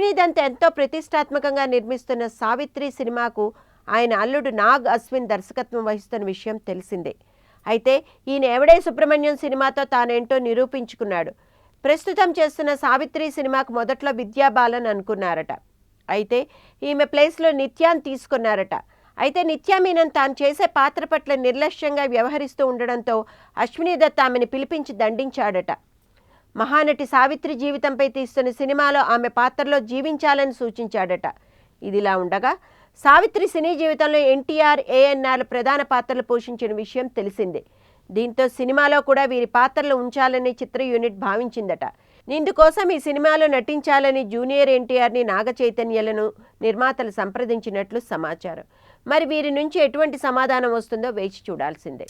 అశ్విని దత్ ఎంతో ప్రతిష్టాత్మకంగా నిర్మిస్తున్న సావిత్రి సినిమాకు ఆయన అల్లుడు నాగ్ అశ్విన్ దర్శకత్వం వహిస్తున్న విషయం తెలిసిందే. అయితే ఈయన ఎవడే సుబ్రహ్మణ్యం సినిమాతో తానేంటో నిరూపించుకున్నాడు. ప్రస్తుతం చేస్తున్న సావిత్రి సినిమాకు మొదట్లో విద్యా బాలన్ అనుకున్నారట. అయితే ఈమె ప్లేస్లో నిత్యాన్ని తీసుకున్నారట. అయితే నిత్యా మీనన్ తాను చేసే పాత్ర పట్ల నిర్లక్ష్యంగా వ్యవహరిస్తూ ఉండడంతో అశ్విని దత్ ఆమెను పిలిపించి దండించాడట. మహానటి సావిత్రి జీవితంపై తీస్తున్న సినిమాలో ఆమె పాత్రలో జీవించాలని సూచించాడట. ఇదిలా ఉండగా సావిత్రి సినీ జీవితంలో ఎన్టీఆర్, ఏఎన్ఆర్ ప్రధాన పాత్రలు పోషించిన విషయం తెలిసిందే. దీంతో సినిమాలో కూడా వీరి పాత్రలు ఉంచాలని చిత్ర యూనిట్ భావించిందట. ఇందుకోసం ఈ సినిమాలో నటించాలని జూనియర్ ఎన్టీఆర్ని, నాగ చైతన్యలను నిర్మాతలు సంప్రదించినట్లు సమాచారం. మరి వీరి నుంచి ఎటువంటి సమాధానం వస్తుందో వేచి చూడాల్సిందే.